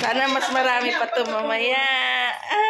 Sana mas marami pa ito mamaya. Ay!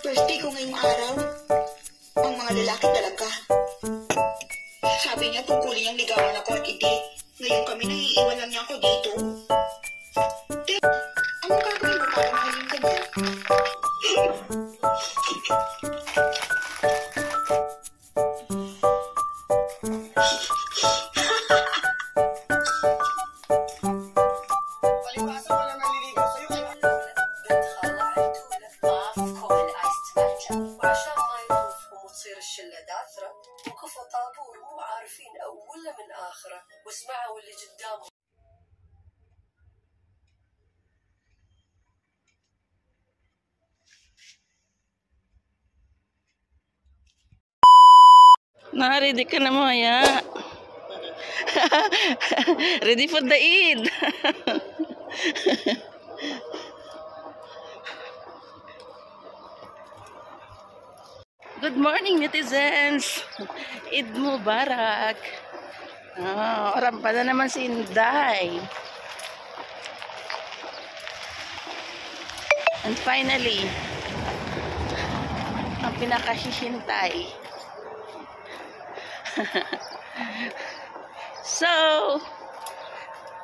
Birthday ko ngayong araw. Ang mga lalaki talaga. Sabi niya tungkulin niyang ligawan ako at hindi. Ngayon kami naiiwan lang niya ako dito. Ano gagawin mo para mahalin ka niya? طابور مو عارفين أوله من آخره واسمعوا اللي قدامهم. Ready ka na mamaya. Ready for the Eid. Good morning, netizens. Eid Mubarak. Oram pa na naman si Inday. And finally, ang pinakahihintay. So,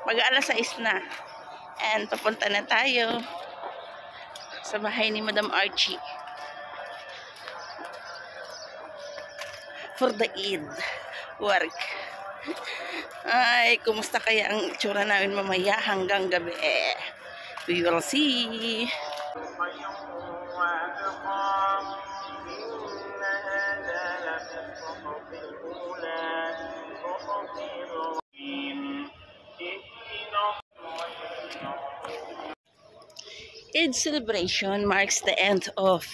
mag-alas 6 na. And papunta na tayo sa bahay ni Madam Archie for the Eid work. Ay, kumusta kaya ang itsura namin mamaya hanggang gabi? We will see. Eid celebration marks the end of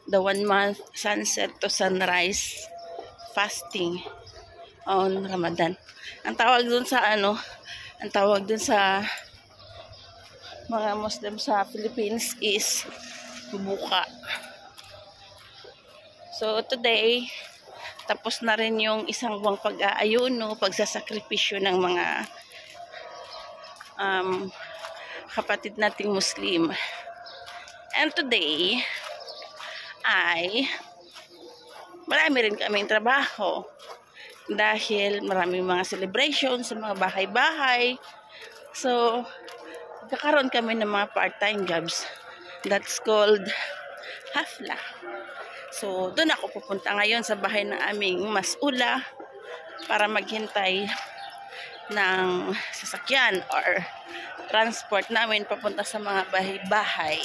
the 1-month sunset to sunrise fasting on Ramadan. Ang tawag dun sa ang tawag dun sa mga Muslim sa Philippines is buka. So today, tapos na rin yung isang buwang pag-aayuno, pagsasakripisyo ng mga kapatid nating Muslim. And today ay marami rin kaming trabaho dahil maraming mga celebration sa mga bahay-bahay. So, kakaroon kami ng mga part-time jobs. That's called hafla. So, doon ako pupunta ngayon sa bahay ng aming mas'ula para maghintay ng sasakyan or transport namin papunta sa mga bahay-bahay.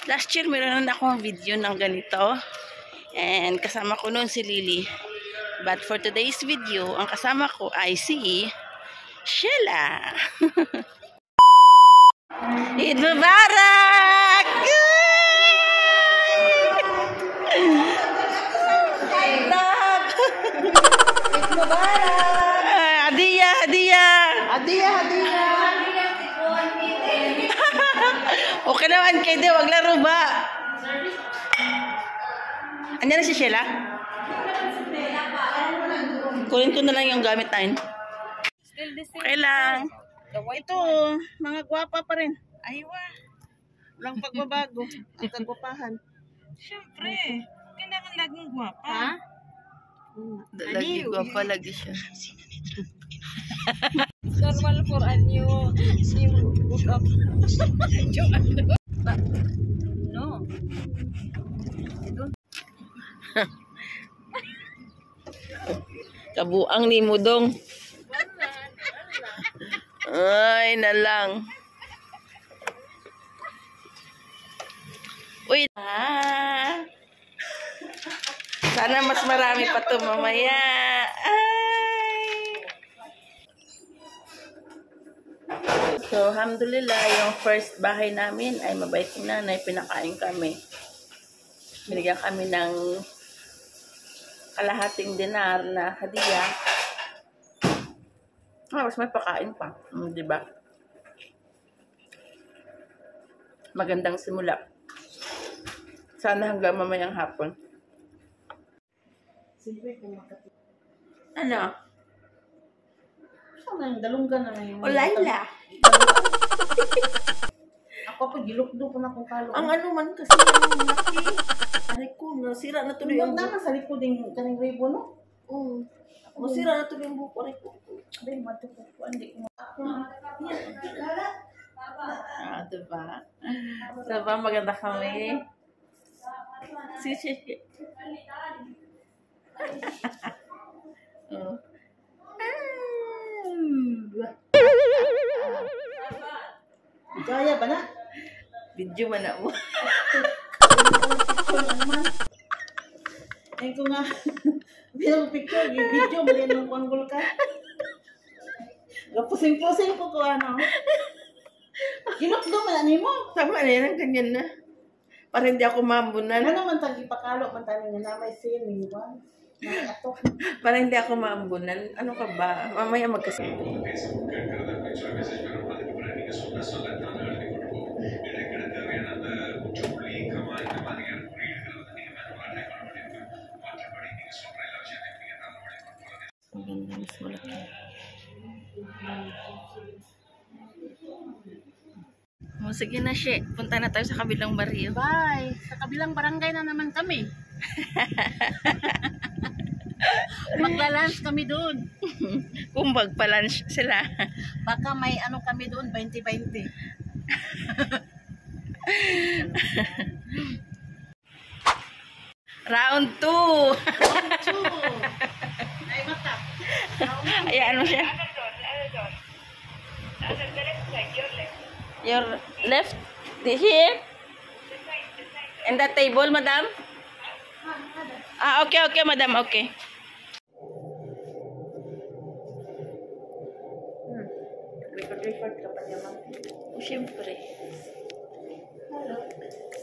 Last year, meron na akong video ng ganito. And kasama ko noon si Lily. But for today's video, ang kasama ko ay si Sheila. Eid Mubarak! Hadiah, hadiah. Hadiah, hadiah. Okay naman kayo, wag laro ba? Andiyan na si Sheila? Kunin ko na lang yung gamit namin. Okay lang. Ito, mga gwapa pa rin. Aywa. Walang pagbabago. Ang kagwapahan. Siyempre, kailangan laging gwapa. Ha? Lagi gwapa lagi siya. Normal for a new book up. No. Kabuang ni Mudong. Ay, na lang. Uy. Sana mas marami pa to mamaya. Ay. So, alhamdulillah, yung first bahay namin ay mabait si nanay. Pinakain kami. Binigyan kami ng kalahating dinar na hadiah. Mas may pakain pa. Diba? Magandang simula. Sana hanggang mamayang hapon. Ano? Saan na yung dalunggan na yung... O Laila. Ako pa, gilukdo ko na kung kalo. Ang ano man kasi yung laki. Aray ko, nasira na tuloy Yung yung naman sa likod yung kaning ribo, no? Oo. Masira na tuloy yung buko. Aray ko. Abay, matuko. Hindi ko Diba? Diba, maganda kami. Si. Oh. Gaya ba na? Video man na mo. Ayun ko nga. Bilang picture, video, mali nung panggol ka. Pusing-pusing ko ko ano. Gilukdo man ani mo. Tama na yan, ganyan na. Para hindi ako maambunan. Ano man tagi pakalo man tani nga na may sini ba? Ato. Para hindi ako maambunan. Ano ka ba? Mamaya magkasama. Maganda, mas malaki. Oh, sige na, She. Punta na tayo sa kabilang baryo. Bye. Sa kabilang barangay na naman kami. Magla-lunch kami doon. Kumbag pa lunch sila. Baka may ano kami doon, 20-20. Round 2. Ay, mata. Ayan mo siya. Your left? Here? In that table, madam? Okay, okay, madam, okay. Record ka pa niya, ma'am. Siyempre. Hello.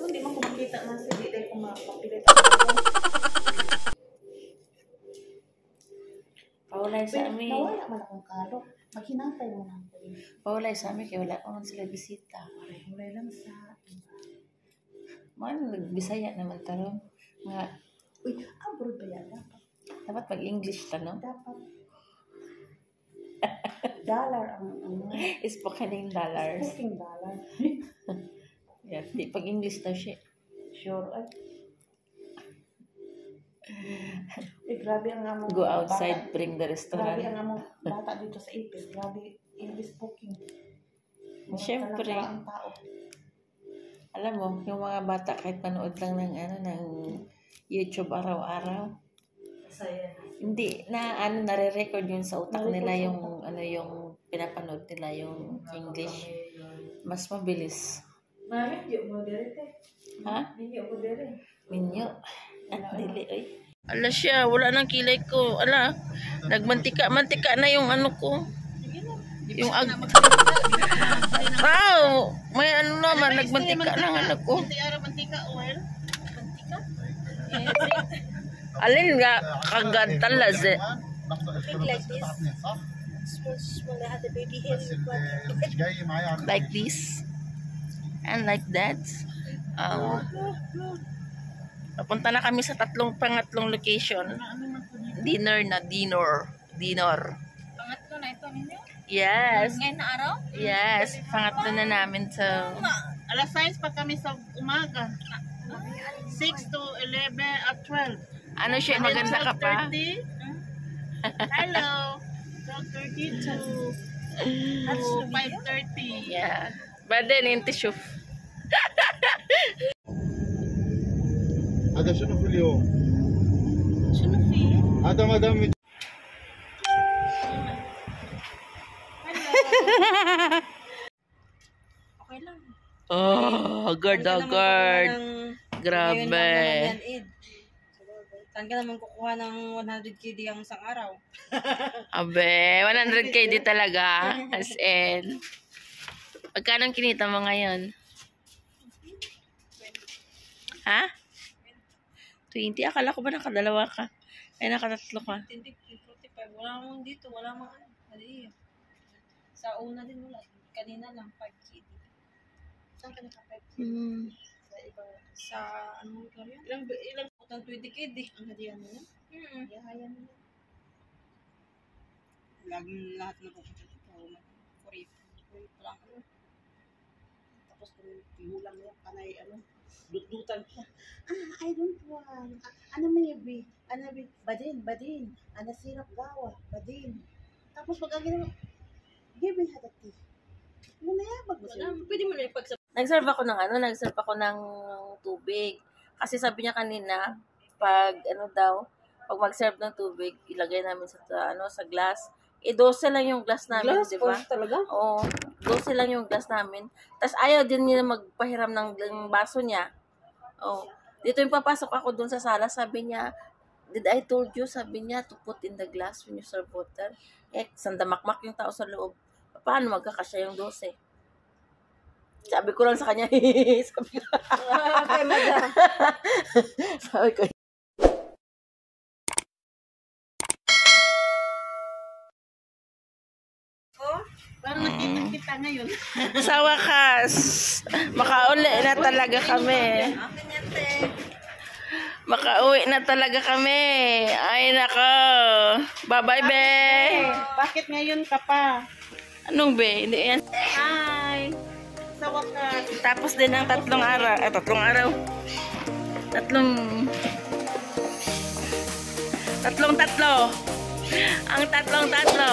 Hindi mo kumakita na si Dito kung mapapilit. Paulay sa amin. Nawala man akong kalo. Maghinantay mo lang ko. Paulay sa amin, kaya wala pa man sila bisita. Wala lang sa... Man, nagbisaya naman taro. Nga, Uy, abroad ba yan? dapat mag-English ta, no? Dapat. Dollar ang ano. Spoken dollars. $15. Yes, di pag-English daw siya. Sure. Ay. Grabe ang among Go outside, bata. bring the Grabe restaurant. ang among bata dito sa Ipis. Grabe, English booking. Siyempre. Talaga ang tao. Alam mo, yung mga bata kahit manood lang ng ano ng YouTube araw-araw. Hindi na ano nare-record yun sa utak nila yung ano yung pinapanood nila yung English. Mas mabilis. Mami, di mo dire te. Ha? Hindi ako dire. Minyo. At dili oy. Ala siya, wala nang kilay ko. Ala, nagmantika na yung ano ko. Yung wow, may ano naman, nagmantika na ang ano ko. Mantika oil. Mantika? Alin nga, kagad talas eh. Like this. Small had the baby hair. Like this. And like that. Papunta na kami sa pangatlong location. Dinner. Pangatlo na ito ninyo? Yes. Ngayon na araw? Yes. Pangatlo na namin sa... Alas 6 pa kami sa umaga. 6 to 11 at 12. Ano siya, maganda ka pa? 12:30. Hello. 12:30 to 5:30. Yeah. Baden, yung tissue. هذا شنو في اليوم؟ شنو في؟ هذا مدام Okay lang. Oh, agad. Grabe. Saan ka naman kukuha ng 100 KD ang isang araw? Abe, 100k di talaga. As in. Magkano ang kinita mo ngayon? Ha? 20? Akala ko ba nakadalawa ka? Ay, nakatatlo ka. Hindi, 45. Wala mong dito, wala mong ano. Mali. Sa una din wala. Kanina lang, 5 KD. Saan ka naka 5 KD? Sa ibang, sa ano mo lang yan? Ilang utang 20 KD. Ang hadiyan mo yan? Ihahayan mo yan. Laging lahat na pupunta dito. Kurip lang. Tapos kung pihulang yan, kanay ano, dudutan siya. I don't want. Ano may yabi? Ano may badin. Ano sirap gawa, badin. Tapos pag ginawa, give me hadati. Ano na yan? Pwede mo na ipagsabi. Nag-serve ako ng tubig. Kasi sabi niya kanina, pag mag-serve ng tubig, ilagay namin sa glass. 12 lang yung glass namin, di ba? Talaga? Oo, 12 lang yung glass namin. Tapos ayaw din niya magpahiram ng baso niya. Oh, dito yung papasok ako dun sa sala, sabi niya, did I told you, sabi niya, to put in the glass when you serve water. Sandamakmak yung tao sa loob. Paano magkakasya yung 12? Sabi ko lang sa kanya, sabi ko. Sabi ko. Parang nakita ngayon. Sa wakas, makauli na talaga kami. Makauwi na talaga kami. Ay, nako. Bye-bye, be. Bakit ngayon ka pa? Anong be? Hindi yan. Hi! Sa wakas. Tapos din ang 3 araw. Tatlong tatlo. Ang tatlong tatlo.